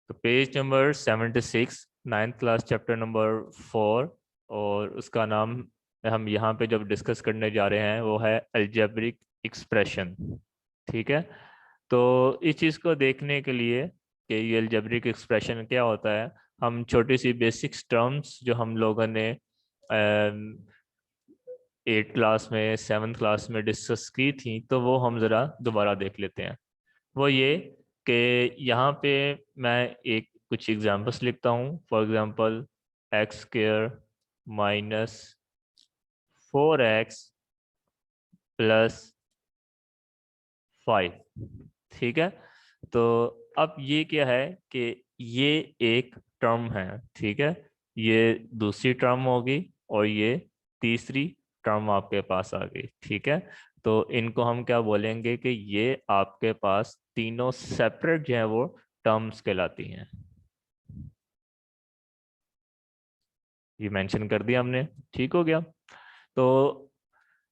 तो page number 76, 9th class chapter number 4, और उसका नाम हम यहाँ पे जब डिस्कस करने जा रहे हैं वो है अलजेब्रिक एक्सप्रेशन। ठीक है, तो इस चीज़ को देखने के लिए कि ये अलजेब्रिक एक्सप्रेशन क्या होता है, हम छोटी सी बेसिक्स टर्म्स जो हम लोगों ने 8th क्लास में 7th क्लास में डिस्कस की थी, तो वो हम ज़रा दोबारा देख लेते हैं। वो ये कि यहाँ पे मैं एक कुछ एग्जांपल्स लिखता हूँ। For example x square minus 4x plus 5। ठीक है, तो अब ये क्या है कि ये एक टर्म है। ठीक है, ये दूसरी टर्म होगी और ये तीसरी टर्म आपके पास आ गई। ठीक है, तो इनको हम क्या बोलेंगे कि ये आपके पास तीनों सेपरेट जो है वो टर्म्स कहलाती हैं। ये मेंशन कर दिया हमने, ठीक हो गया। तो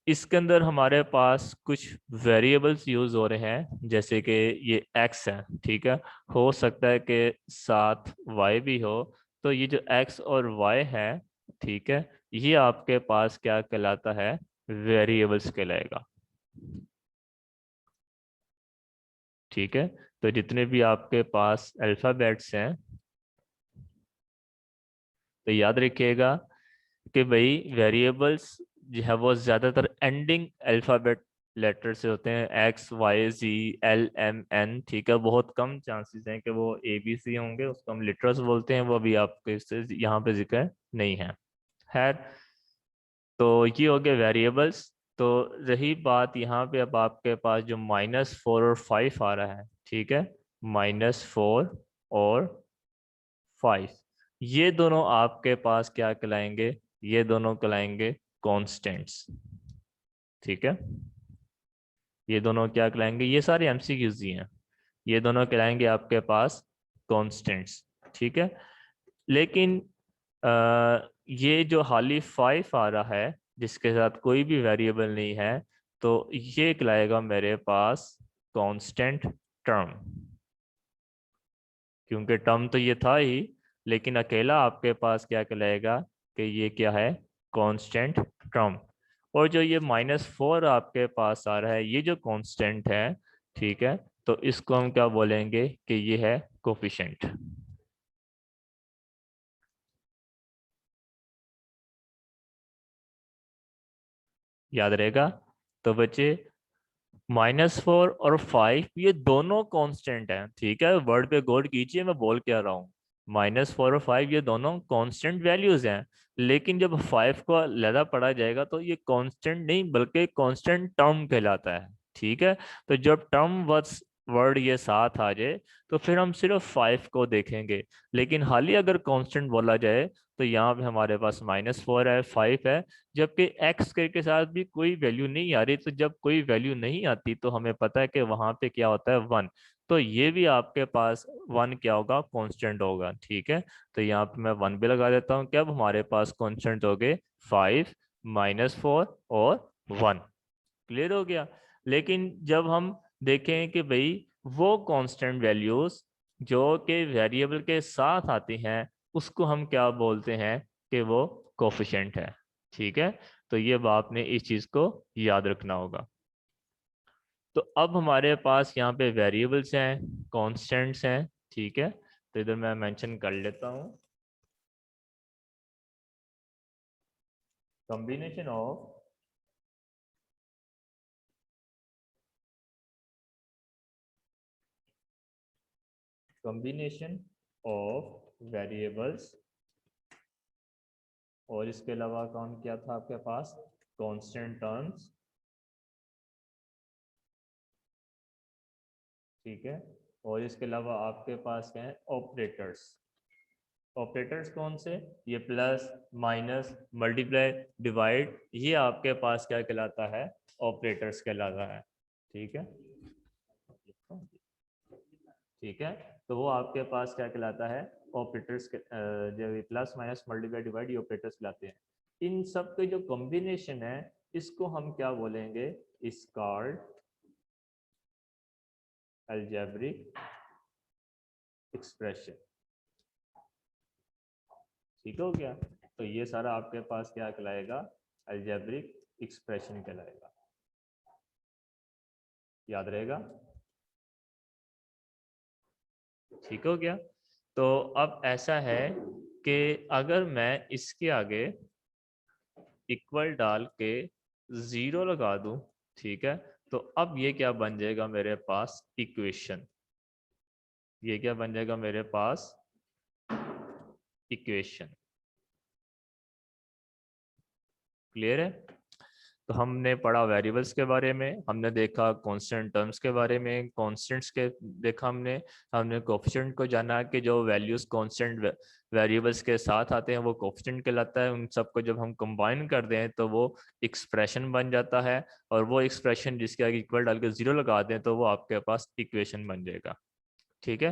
इसके अंदर हमारे पास कुछ वेरिएबल्स यूज हो रहे हैं, जैसे कि ये x है। ठीक है, हो सकता है कि साथ y भी हो, तो ये जो x और y है, ठीक है, ये आपके पास क्या कहलाता है, वेरिएबल्स कहलाएगा। ठीक है, तो जितने भी आपके पास अल्फ़ाबेट्स हैं, तो याद रखिएगा कि भाई वेरिएबल्स जो है वो ज़्यादातर एंडिंग अल्फ़ाबेट लेटर से होते हैं, X Y Z L M N. ठीक है, बहुत कम चांसेस हैं कि वो ए बी सी होंगे, उसको हम लिटरल्स बोलते हैं, वो अभी आपके इससे यहाँ पे जिक्र नहीं है। खैर, तो ये हो गए वेरिएबल्स। तो रही बात यहाँ पे, अब आपके पास जो -4 और 5 आ रहा है, ठीक है, -4 और 5, ये दोनों आपके पास क्या कहलाएंगे, ये दोनों कहलाएंगे कॉन्स्टेंट्स। ठीक है, ये दोनों क्या कहलाएंगे, ये सारे एमसीक्यूज ही हैं, ये दोनों कहलाएंगे आपके पास कॉन्स्टेंट्स। ठीक है, लेकिन ये जो हाली 5 आ रहा है जिसके साथ कोई भी वेरिएबल नहीं है, तो ये कहलाएगा मेरे पास कांस्टेंट टर्म, क्योंकि टर्म तो ये था ही, लेकिन अकेला आपके पास क्या कहलाएगा कि ये क्या है, कांस्टेंट टर्म। और जो ये -4 आपके पास आ रहा है, ये जो कांस्टेंट है, ठीक है, तो इसको हम क्या बोलेंगे कि ये है कोफिशिएंट। याद रहेगा। तो बच्चे, -4 और 5 ये दोनों कांस्टेंट हैं। ठीक है, वर्ड पे गौर कीजिए मैं बोल क्या रहा हूँ। -4 और 5 ये दोनों कांस्टेंट वैल्यूज हैं, लेकिन जब 5 को लदा पढ़ा जाएगा तो ये कांस्टेंट नहीं बल्कि कांस्टेंट टर्म कहलाता है। ठीक है, तो जब टर्म वर्ड ये साथ आ जाए तो फिर हम सिर्फ 5 को देखेंगे, लेकिन हाल ही अगर कांस्टेंट बोला जाए तो यहाँ पे हमारे पास -4 है, 5 है, जबकि एक्स के साथ भी कोई वैल्यू नहीं आ रही। तो जब कोई वैल्यू नहीं आती तो हमें पता है कि वहां पे क्या होता है, 1। तो ये भी आपके पास 1 क्या होगा, कांस्टेंट होगा। ठीक है, तो यहाँ पे मैं 1 भी लगा देता हूँ। क्या अब हमारे पास कांस्टेंट हो गए 5, -4 और 1। क्लियर हो गया। लेकिन जब हम देखें कि भाई वो कांस्टेंट वैल्यूज जो कि वेरिएबल के साथ आती हैं, उसको हम क्या बोलते हैं कि वो कोफिशिएंट है। ठीक है, तो ये आपने इस चीज को याद रखना होगा। तो अब हमारे पास यहाँ पे वेरिएबल्स हैं, कांस्टेंट्स हैं। ठीक है, तो इधर मैं मेंशन कर लेता हूँ, combination of combination of variables, और इसके अलावा कौन क्या था आपके पास, कांस्टेंट टर्म्स। ठीक है, और इसके अलावा आपके पास क्या है, ऑपरेटर्स। ऑपरेटर्स कौन से, ये प्लस माइनस मल्टीप्लाई डिवाइड, ये आपके पास क्या कहलाता है, ऑपरेटर्स कहलाता है। ठीक है, ठीक है, तो वो आपके पास क्या कहलाता है, ऑपरेटर्स के जो प्लस माइनस मल्टीप्लाई डिवाइड, ये ऑपरेटर्स कहलाते हैं। इन सब के जो कॉम्बिनेशन है, इसको हम क्या बोलेंगे, इस कॉल्ड अलजेब्रिक एक्सप्रेशन। ठीक हो गया? तो ये सारा आपके पास क्या कहलाएगा? अलजेब्रिक एक्सप्रेशन कहलाएगा। याद रहेगा? ठीक हो गया? तो अब ऐसा है कि अगर मैं इसके आगे इक्वल डाल के 0 लगा दूं, ठीक है, तो अब ये क्या बन जाएगा मेरे पास? इक्वेशन। ये क्या बन जाएगा मेरे पास? इक्वेशन। क्लियर है? तो हमने पढ़ा वेरिएबल्स के बारे में, हमने देखा कांस्टेंट टर्म्स के बारे में, कांस्टेंट्स के देखा हमने हमने कोफिशिएंट को जाना कि जो वैल्यूज कांस्टेंट वेरिएबल्स के साथ आते हैं वो कोफिशिएंट कहलाता है। उन सबको जब हम कंबाइन कर दें तो वो एक्सप्रेशन बन जाता है, और वो एक्सप्रेशन जिसके आगे इक्वल डाल के 0 लगा दें तो वो आपके पास इक्वेशन बन जाएगा। ठीक है?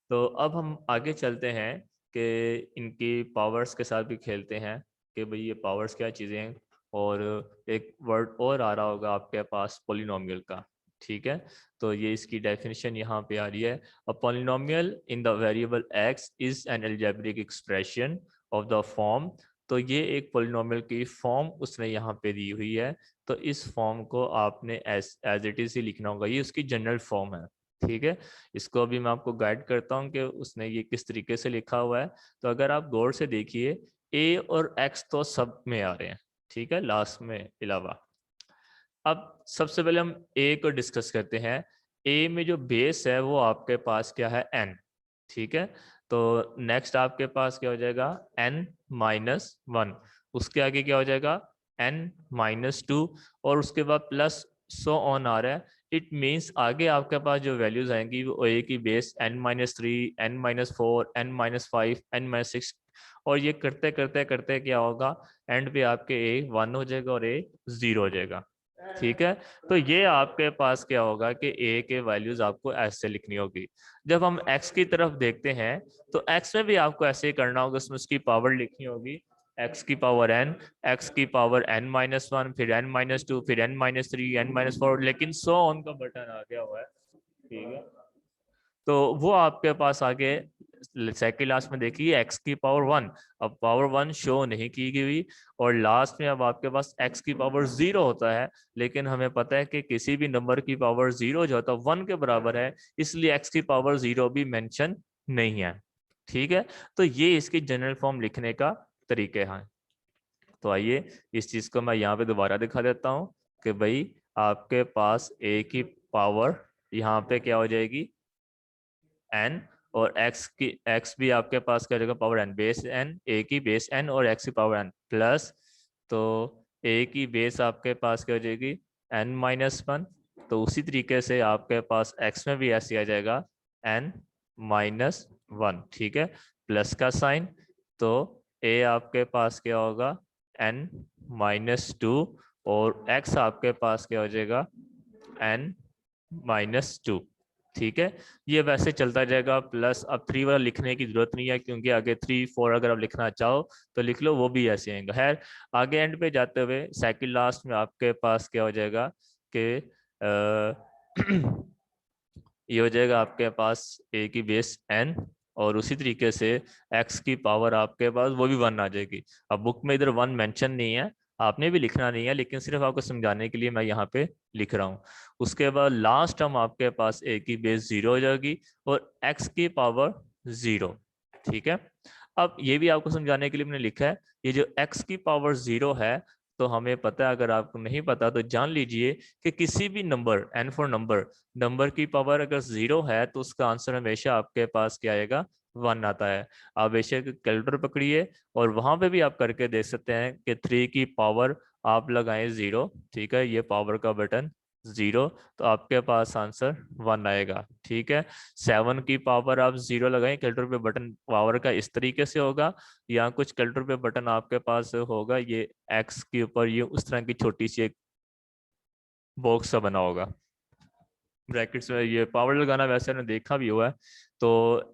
तो अब हम आगे चलते हैं कि इनकी पावर्स के साथ भी खेलते हैं कि भाई ये पावर्स क्या चीज़ें हैं। और एक वर्ड और आ रहा होगा आपके पास पॉलिनोमियल का। ठीक है? तो ये इसकी डेफिनेशन यहाँ पे आ रही है। A polynomial in the variable x is an algebraic expression of the form. तो ये एक पॉलिनोमियल की फॉर्म उसने यहाँ पे दी हुई है। तो इस फॉर्म को आपने एज इट इज ही लिखना होगा। ये उसकी जनरल फॉर्म है। ठीक है? इसको अभी मैं आपको गाइड करता हूँ कि उसने ये किस तरीके से लिखा हुआ है। तो अगर आप गौर से देखिए, ए और एक्स तो सब में आ रहे हैं, ठीक है, लास्ट में अलावा। अब सबसे पहले हम ए को डिस्कस करते हैं। ए में जो बेस है वो आपके पास क्या है? एन। ठीक है? तो नेक्स्ट आपके पास क्या हो जाएगा? N minus one. उसके आगे क्या हो जाएगा? N minus two. और उसके बाद प्लस सो ऑन आ रहा है। इट मीन्स आगे आपके पास जो वैल्यूज आएंगी वो ए की base N minus three, N minus four, N minus five, N minus six. और ये करते करते करते क्या होगा? एंड पे आपके ए वन हो जाएगा और ए जीरो हो जाएगा। ठीक है? तो ये आपके पास क्या होगा कि ए के वैल्यूज आपको ऐसे लिखनी होगी। जब हम एक्स की तरफ देखते हैं तो एक्स में भी आपको ऐसे ही करना होगा। उसमें उसकी पावर लिखनी होगी एक्स की पावर एन, एक्स की पावर एन माइनस वन, फिर एन माइनस टू, फिर N minus three, N minus four, लेकिन सो ऑन का बटन आ गया हुआ है। ठीक है? तो वो आपके पास आगे सेकेंड लास्ट में देखिए एक्स की पावर वन। अब पावर वन शो नहीं की गई। और लास्ट में अब आपके पास एक्स की पावर जीरो होता है। लेकिन हमें पता है कि किसी भी नंबर की पावर जीरो जो होता है वन के बराबर है, इसलिए एक्स की पावर जीरो भी मेंशन नहीं है। ठीक है? तो ये इसकी जनरल फॉर्म लिखने का तरीके हैं। तो आइए इस चीज को मैं यहाँ पे दोबारा दिखा देता हूँ कि भाई आपके पास ए की पावर यहाँ पे क्या हो जाएगी? एन। और एक्स भी आपके पास क्या हो जाएगा? Power N, base N, A की बेस एन और एक्स की पावर एन प्लस। तो ए की बेस आपके पास क्या हो जाएगी? N minus one. तो उसी तरीके से आपके पास एक्स में भी ऐसे आ जाएगा एन माइनस वन। ठीक है? प्लस का साइन। तो ए आपके पास क्या होगा? N minus two. और एक्स आपके पास क्या हो जाएगा? N minus two. ठीक है? ये वैसे चलता जाएगा। प्लस अब थ्री वाला लिखने की जरूरत नहीं है, क्योंकि आगे थ्री फोर अगर आप लिखना चाहो तो लिख लो, वो भी ऐसे आएंगे। खैर, आगे एंड पे जाते हुए सेकंड लास्ट में आपके पास क्या हो जाएगा कि ये हो जाएगा आपके पास ए की बेस एन। और उसी तरीके से एक्स की पावर आपके पास वो भी वन आ जाएगी। अब बुक में इधर वन मेंशन नहीं है, आपने भी लिखना नहीं है, लेकिन सिर्फ आपको समझाने के लिए मैं यहाँ पे लिख रहा हूँ। उसके बाद लास्ट टर्म आपके पास ए की बेस जीरो हो जाएगी और एक्स की पावर जीरो। ठीक है? अब ये भी आपको समझाने के लिए मैंने लिखा है, ये जो एक्स की पावर जीरो है, तो हमें पता है, अगर आपको नहीं पता तो जान लीजिए कि किसी भी नंबर एन फॉर नंबर की पावर अगर जीरो है तो उसका आंसर हमेशा आपके पास क्या आएगा? वन आता है। आप बेशक कैलकुलेटर पकड़िए और वहां पे भी आप करके देख सकते हैं कि थ्री की पावर आप लगाएं जीरो। ठीक है? ये पावर का बटन जीरो, तो आपके पास आंसर वन आएगा। ठीक है? सेवन की पावर आप जीरो लगाएं, कैलकुलेटर पे बटन पावर का इस तरीके से होगा। या कुछ कैलकुलेटर पे बटन आपके पास होगा ये एक्स के ऊपर ये उस तरह की छोटी सी एक बॉक्स सा बना होगा ब्रैकेट्स में। ये पावर लगाना वैसे मैंने देखा भी हुआ है। तो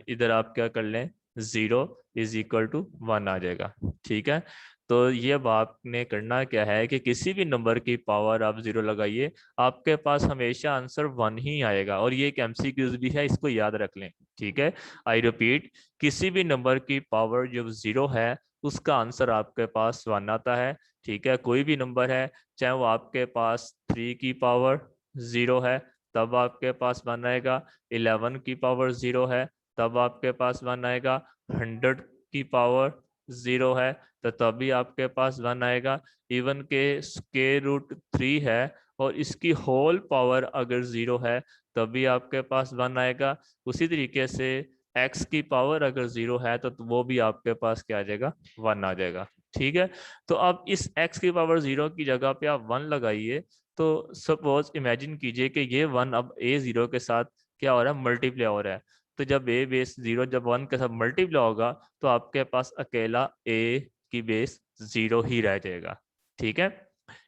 इधर आप क्या कर लें? Zero is equal to one आ जाएगा। ठीक है? तो ये अब आपने करना क्या है कि किसी भी नंबर की पावर आप जीरो लगाइए, आपके पास हमेशा आंसर वन ही आएगा। और ये एक एमसीक्यूज भी है, इसको याद रख लें। ठीक है, आई रिपीट, किसी भी नंबर की पावर जो जीरो है उसका आंसर आपके पास वन आता है। ठीक है, कोई भी नंबर है, चाहे वो आपके पास 3 की पावर जीरो है तब आपके पास वन आएगा, 11 की पावर जीरो है तब आपके पास वन आएगा, 100 की पावर जीरो है तो तभी आपके पास वन आएगा। इवन के स्क्वायर रूट 3 है और इसकी होल पावर अगर जीरो है तभी आपके पास वन आएगा। उसी तरीके से एक्स की पावर अगर जीरो है तो वो भी आपके पास क्या आ जाएगा, वन आ जाएगा। ठीक है, तो अब इस एक्स की पावर जीरो की जगह पे आप वन लगाइए। तो सपोज इमेजिन कीजिए कि ये वन अब ए जीरो के साथ क्या हो रहा है, मल्टीप्लाई हो रहा है। तो जब ए बेस जीरो जब वन के साथ मल्टीप्लाई होगा तो आपके पास अकेला ए की बेस जीरो ही रह जाएगा। ठीक है,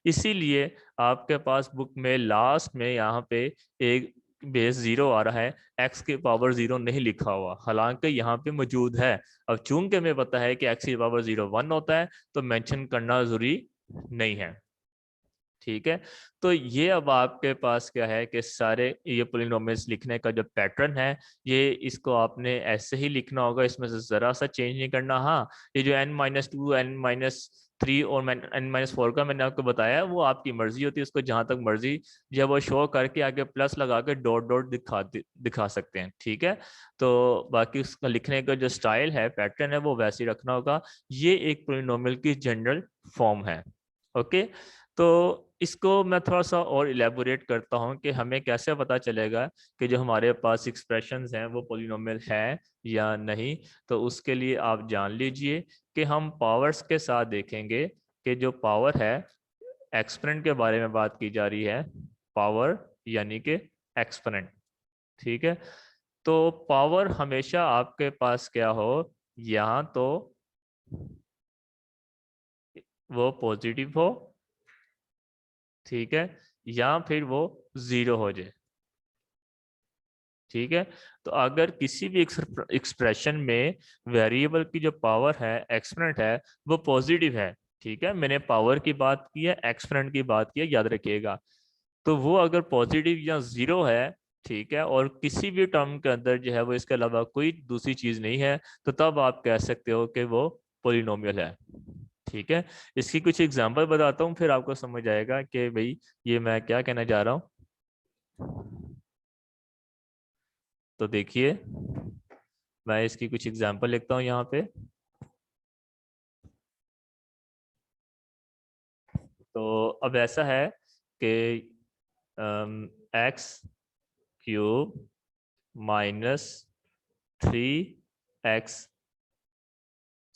इसीलिए आपके पास बुक में लास्ट में यहाँ पे एक बेस जीरो आ रहा है, एक्स की पावर जीरो नहीं लिखा हुआ, हालांकि यहाँ पे मौजूद है। अब चूंकि हमें पता है कि एक्स की पावर जीरो वन होता है तो मेंशन करना जरूरी नहीं है। ठीक है, तो ये अब आपके पास क्या है कि सारे ये पोलिनोमियल्स लिखने का जो पैटर्न है, ये इसको आपने ऐसे ही लिखना होगा, इसमें से जरा सा चेंज नहीं करना। हाँ, ये जो n-2 n-3 और n-4 का मैंने आपको बताया, वो आपकी मर्जी होती है, उसको जहां तक मर्जी जब वो शो करके आगे प्लस लगा के डॉट डॉट दिखा सकते हैं। ठीक है, तो बाकी उसका लिखने का जो स्टाइल है, पैटर्न है, वो वैसे ही रखना होगा। ये एक पोलिनोमियल की जनरल फॉर्म है। ओके, तो इसको मैं थोड़ा सा और इलेबोरेट करता हूँ कि हमें कैसे पता चलेगा कि जो हमारे पास एक्सप्रेशंस हैं वो पोलिनोमियल है या नहीं। तो उसके लिए आप जान लीजिए कि हम पावर्स के साथ देखेंगे कि जो पावर है, एक्सपोनेंट के बारे में बात की जा रही है, पावर यानी कि एक्सपोनेंट। ठीक है, तो पावर हमेशा आपके पास क्या हो, यहाँ तो वो पॉजिटिव हो, ठीक है, या फिर वो जीरो हो जाए। ठीक है, तो अगर किसी भी एक्सप्रेशन में वेरिएबल की जो पावर है, एक्सपोनेंट है, वो पॉजिटिव है, ठीक है, मैंने पावर की बात की है, एक्सपोनेंट की बात की है, याद रखिएगा। तो वो अगर पॉजिटिव या जीरो है, ठीक है, और किसी भी टर्म के अंदर जो है वो इसके अलावा कोई दूसरी चीज नहीं है, तो तब आप कह सकते हो कि वो पोलिनोमियल है। ठीक है, इसकी कुछ एग्जांपल बताता हूँ, फिर आपको समझ आएगा कि भाई ये मैं क्या कहना चाह रहा हूँ। तो देखिए, मैं इसकी कुछ एग्जांपल लिखता हूँ यहाँ पे। तो अब ऐसा है कि x cube minus 3x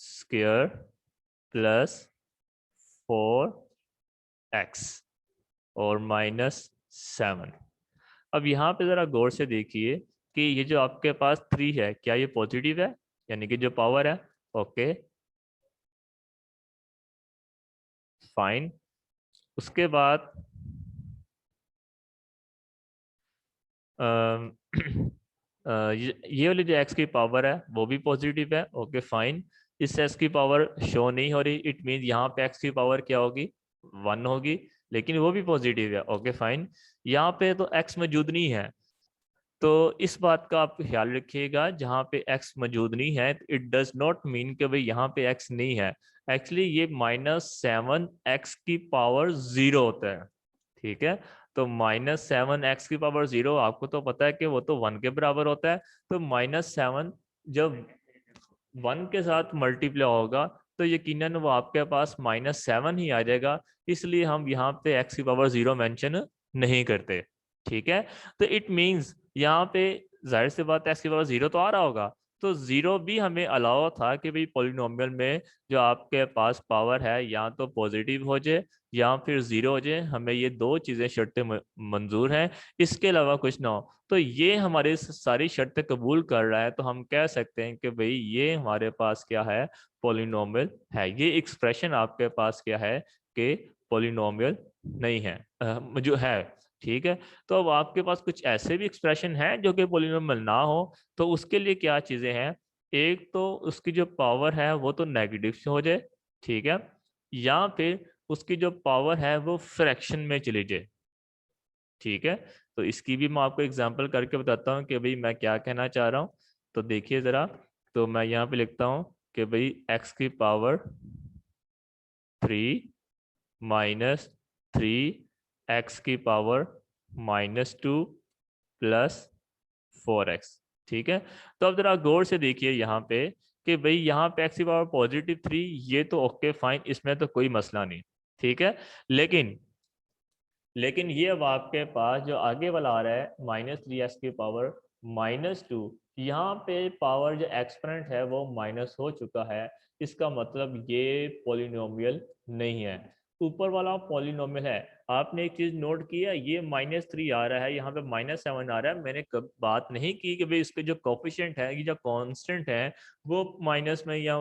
square plus 4x और -7। अब यहाँ पे जरा गौर से देखिए कि ये जो आपके पास 3 है, क्या ये पॉजिटिव है, यानी कि जो पावर है। Okay, fine. उसके बाद अम, ये वाली जो एक्स की पावर है वो भी पॉजिटिव है। Okay, fine. इस एक्स की पावर शो नहीं हो रही, इट मीन यहाँ पे एक्स की पावर क्या होगी, वन होगी, लेकिन वो भी पॉजिटिव है। Okay, fine. यहाँ पे तो एक्स मौजूद नहीं है, तो इस बात का आप ख्याल रखिएगा, जहाँ पे x मौजूद नहीं है इट डज नॉट मीन कि भाई यहाँ पे x नहीं है। एक्चुअली ये -7x की पावर जीरो होता है। ठीक है, तो -7x की पावर जीरो, आपको तो पता है कि वो तो वन के बराबर होता है। तो -7 जब वन के साथ मल्टीप्लाई होगा तो यकीनन वो आपके पास -7 ही आ जाएगा, इसलिए हम यहाँ पे x की पावर जीरो मेंशन नहीं करते। ठीक है, तो इट मींस यहाँ पे जाहिर सी बात है एक्स की पावर जीरो तो आ रहा होगा, तो जीरो भी हमें अलाउ था कि भाई पॉलिनोमियल में जो आपके पास पावर है या तो पॉजिटिव हो जाए या फिर जीरो हो जाए, हमें ये दो चीजें शर्तें मंजूर हैं, इसके अलावा कुछ ना हो। तो ये हमारी सारी शर्तें कबूल कर रहा है, तो हम कह सकते हैं कि भाई ये हमारे पास क्या है, पॉलिनोमियल है। ये एक्सप्रेशन आपके पास क्या है कि पॉलिनोमियल नहीं है, जो है। ठीक है, तो अब आपके पास कुछ ऐसे भी एक्सप्रेशन हैं जो कि पॉलिनोमियल ना हो, तो उसके लिए क्या चीजें हैं, एक तो उसकी जो पावर है वो तो नेगेटिव से हो जाए। ठीक है, या फिर उसकी जो पावर है वो फ्रैक्शन में चली जाए। ठीक है, तो इसकी भी मैं आपको एग्जांपल करके बताता हूँ कि भाई मैं क्या कहना चाह रहा हूँ। तो देखिए जरा, तो मैं यहाँ पे लिखता हूँ कि भाई x की पावर 3 माइनस 3 x की पावर -2 प्लस 4x। ठीक है, तो अब जरा गौर से देखिए यहाँ पे कि भाई यहाँ पे x की पावर +3, ये तो ओके फाइन, इसमें तो कोई मसला नहीं। ठीक है, लेकिन ये अब आपके पास जो आगे वाला आ रहा है -3x की पावर -2, यहाँ पे पावर जो एक्सपोनेंट है वो माइनस हो चुका है। इसका मतलब ये पॉलिनोमियल नहीं है, ऊपर वाला पॉलिनोमियल है। आपने एक चीज नोट किया, ये -3 आ रहा है, यहाँ पे -7 आ रहा है। मैंने कब बात नहीं की कि भाई इसके जो कोफिशिएंट है, ये जो कांस्टेंट है वो माइनस में या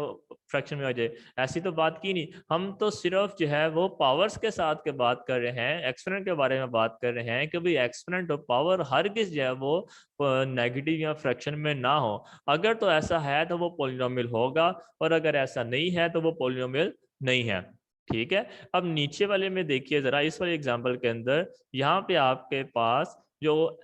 फ्रैक्शन में आ जाए, ऐसी तो बात की नहीं। हम तो सिर्फ जो है वो पावर्स के साथ के बात कर रहे हैं, एक्सपोनेंट के बारे में बात कर रहे हैं कि भाई एक्सपोनेंट और पावर हर किस जो है वो नेगेटिव या फ्रैक्शन में ना हो। अगर तो ऐसा है तो वो पॉलिनोमियल होगा, और अगर ऐसा नहीं है तो वो पॉलिनोमियल नहीं है। ठीक है, अब नीचे वाले में देखिए जरा, इस वाले एग्जांपल के अंदर यहाँ पे आपके पास जो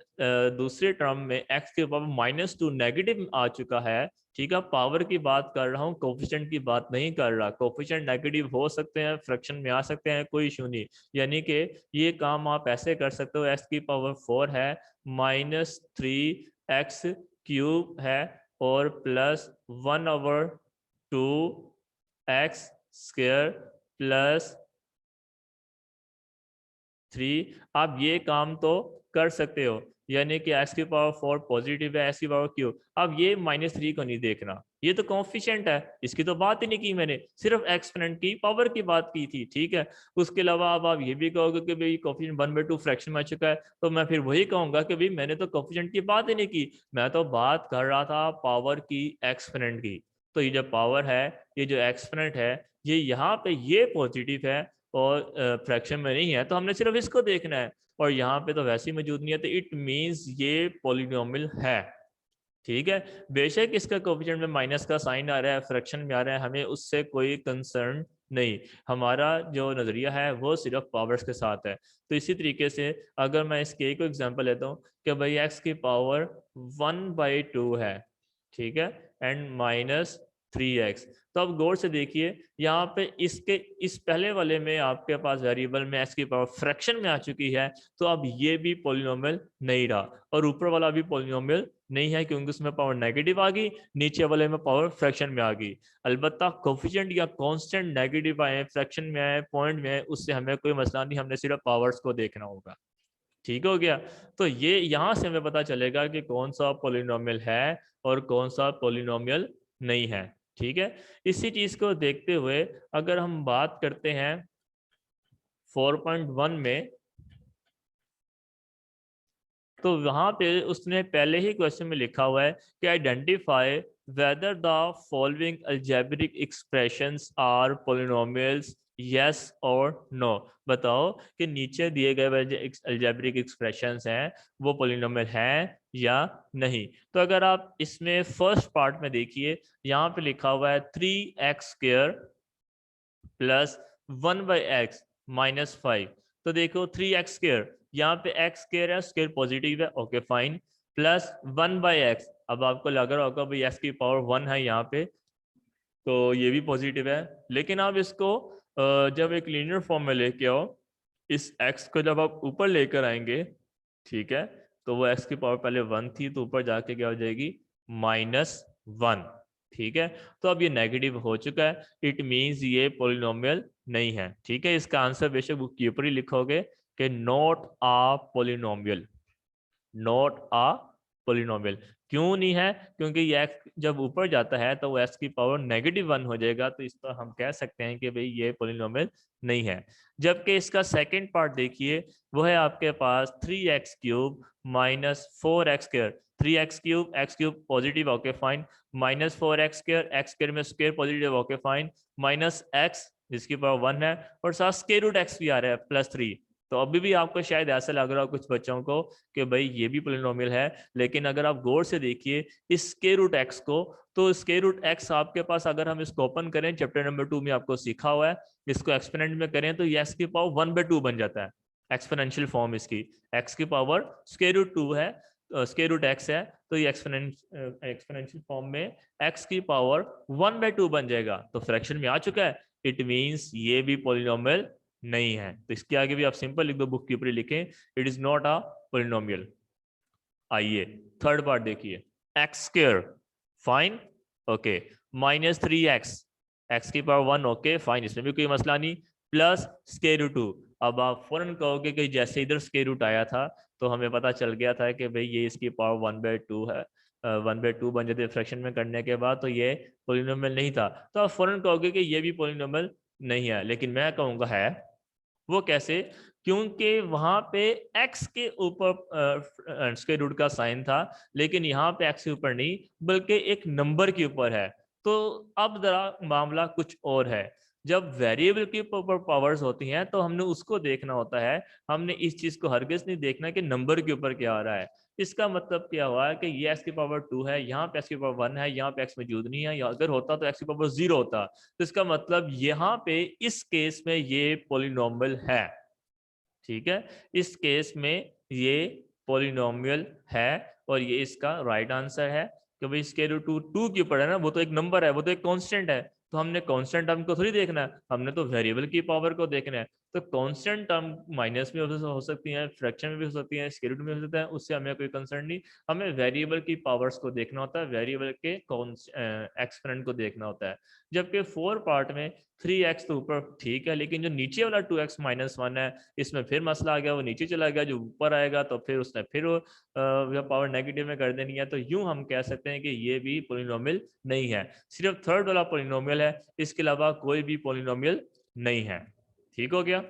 दूसरे टर्म में x के पावर -2 नेगेटिव आ चुका है। ठीक है, पावर की बात कर रहा हूँ, कोफिशिएंट की बात नहीं कर रहा। कोफिशिएंट नेगेटिव हो सकते हैं, फ्रैक्शन में आ सकते हैं, कोई इशू नहीं। यानी कि ये काम आप ऐसे कर सकते हो, x की पावर 4 है, -3x³ है, और +1/2x² प्लस 3। आप ये काम तो कर सकते हो, यानी कि x की पावर 4 पॉजिटिव है, x की पावर क्यू। अब ये -3 को नहीं देखना, ये तो कॉन्फिशिएंट है, इसकी तो बात ही नहीं की मैंने, सिर्फ एक्सपोनेंट की पावर की बात की थी। ठीक है, उसके अलावा अब आप ये भी कहोगे कि भाई कोफिशिएंट 1/2 फ्रैक्शन में आ चुका है, तो मैं फिर वही कहूंगा कि भाई मैंने तो कोफिशिएंट की बात ही नहीं की, मैं तो बात कर रहा था पावर की, एक्सपोनेंट की। तो ये जो पावर है, ये जो एक्सपोनेंट है, ये यहाँ पे ये पॉजिटिव है और फ्रैक्शन में नहीं है, तो हमने सिर्फ इसको देखना है, और यहाँ पे तो वैसे ही मौजूद नहीं है, तो इट मींस ये पॉलिनोमियल है। ठीक है, बेशक इसका कोफिशिएंट में माइनस का साइन आ रहा है, फ्रैक्शन में आ रहा है, हमें उससे कोई कंसर्न नहीं। हमारा जो नजरिया है वो सिर्फ पावर्स के साथ है। तो इसी तरीके से अगर मैं इसके एक एग्जांपल लेता हूँ कि भाई x की पावर 1/2 है, ठीक है, एंड -3x। तो अब गौर से देखिए, यहाँ पे इसके इस पहले वाले में आपके पास वेरिएबल में x की पावर फ्रैक्शन में आ चुकी है, तो अब ये भी पॉलिनोमियल नहीं रहा, और ऊपर वाला भी पॉलिनोमियल नहीं है, क्योंकि उसमें पावर नेगेटिव आ गई, नीचे वाले में पावर फ्रैक्शन में आ गई। अलबत्ता कोफिशिएंट या कांस्टेंट नेगेटिव आए, फ्रैक्शन में आए, पॉइंट में आए, उससे हमें कोई मसला नहीं, हमने सिर्फ पावर्स को देखना होगा। ठीक हो गया, तो ये यहाँ से हमें पता चलेगा कि कौन सा पॉलिनोमियल है और कौन सा पॉलिनोमियल नहीं है। ठीक है, इसी चीज को देखते हुए अगर हम बात करते हैं 4.1 में, तो वहां पे उसने पहले ही क्वेश्चन में लिखा हुआ है कि identify whether the following algebraic expressions are polynomials, yes और नो। बताओ कि नीचे दिए गए जो अलजेब्रिक एक्सप्रेशंस हैं वो पॉलिनोमियल हैं या नहीं। तो अगर आप इसमें फर्स्ट पार्ट में देखिए, यहाँ पे लिखा हुआ है 3x² प्लस 1/x -5। तो देखो 3x², यहाँ पे x² है, स्केयर पॉजिटिव है, ओके फाइन, प्लस 1/x। अब आपको लग रहा होगा भाई x की पावर 1 है यहाँ पे, तो ये भी पॉजिटिव है। लेकिन आप इसको जब एक लीनियर फॉर्म में लेके आओ, इस x को जब आप ऊपर लेकर आएंगे, ठीक है, तो वो x की पावर पहले 1 थी, तो ऊपर जाके क्या हो जाएगी, -1। ठीक है, तो अब ये नेगेटिव हो चुका है, इट मींस ये पॉलिनोमियल नहीं है। ठीक है, इसका आंसर बेशक बुक के ऊपर ही लिखोगे कि not a polynomial, not a polynomial. क्यों नहीं है, क्योंकि ये x जब ऊपर जाता है तो वो x की पावर -1 हो जाएगा, तो इस पर हम कह सकते हैं कि भाई ये पॉलिनोमियल नहीं है। जबकि इसका सेकंड पार्ट देखिए, वो है आपके पास 3x³ -4x²। 3x³ x³ positive, okay fine, -4x² x² में square positive, okay fine, -x जिसकी पावर 1 है, और साथ स्क्वायर रूट x भी आ रहा है +3। तो अभी भी आपको शायद ऐसा लग रहा हो कुछ बच्चों को कि भाई ये भी पोलिनोमियल है, लेकिन अगर आप गौर से देखिए इस स्क्वायर रूट एक्स को, तो स्क्वायर रूट एक्स आपके पास, अगर हम इसको ओपन करें, चैप्टर नंबर 2 में आपको सीखा हुआ है, इसको एक्सपोनेंट में करें तो ये एक्स की पावर 1/2 बन जाता है। एक्सपोनेंशियल फॉर्म इसकी, एक्स की पावर स्क्वायर रूट 2 है, स्क्वायर रूट एक्स है, तो ये एक्सपोनेंशियल फॉर्म में एक्स की पावर 1/2 बन जाएगा, तो फ्रैक्शन में आ चुका है। इट मींस ये भी पॉलिनोमियल नहीं है। तो इसके आगे भी आप सिंपल लिख दो, बुक के ऊपर लिखें it is not a polynomial. आइए थर्ड पार्ट देखिए, x square, fine, okay, -3x, x की पावर 1, ओके फाइन, इसमें भी कोई मसला नहीं, प्लस स्क्वायर रूट 2। अब आप फौरन कहोगे कि जैसे इधर स्क्वायर रूट आया था तो हमें पता चल गया था कि भाई ये इसकी पावर 1/2 है, 1/2 बन जाते फ्रैक्शन में करने के बाद, तो ये पॉलिनोमियल नहीं था। तो आप फौरन कहोगे कि ये भी पॉलिनोमियल नहीं है, लेकिन मैं कहूँगा है। वो कैसे? क्योंकि वहां पे x के ऊपर स्क्वायर रूट का साइन था, लेकिन यहाँ पे x के ऊपर नहीं बल्कि एक नंबर के ऊपर है। तो अब जरा मामला कुछ और है। जब वेरिएबल के ऊपर पावर्स होती हैं तो हमने उसको देखना होता है, हमने इस चीज को हरगिज नहीं देखना कि नंबर के ऊपर क्या आ रहा है। इसका मतलब क्या हुआ है कि ये x की पावर 2 है, यहाँ पे x की पावर 1 है, यहाँ पे x मौजूद नहीं है, या अगर होता तो x की पावर 0 होता। तो इसका मतलब यहाँ पे इस केस में ये पॉलिनोमियल है, ठीक है, इस केस में ये पॉलिनोमियल है और ये इसका राइट आंसर है। कि भाई स्क्वायर रूट 2 के ऊपर है ना, वो तो एक नंबर है, वो तो एक कांस्टेंट है, तो हमने कांस्टेंट टर्म को थोड़ी देखना है, हमने तो वेरिएबल की पावर को देखना है। तो कांस्टेंट टर्म माइनस में हो सकती है, फ्रैक्शन में भी हो सकती है, स्क्वायर रूट में हो सकता है, उससे हमें कोई कंसर्न नहीं। हमें वेरिएबल की पावर्स को देखना होता है, वेरिएबल के एक्सपोनेंट को देखना होता है। जबकि 4 पार्ट में 3x तो ऊपर ठीक है, लेकिन जो नीचे वाला 2x - 1 है, इसमें फिर मसला आ गया, वो नीचे चला गया, जो ऊपर आएगा तो फिर उसने फिर पावर नेगेटिव में कर देनी है। तो यूं हम कह सकते हैं कि ये भी पोलिनोमियल नहीं है, सिर्फ थर्ड वाला पोलिनोमियल है, इसके अलावा कोई भी पोलिनोमियल नहीं है। ठीक हो गया?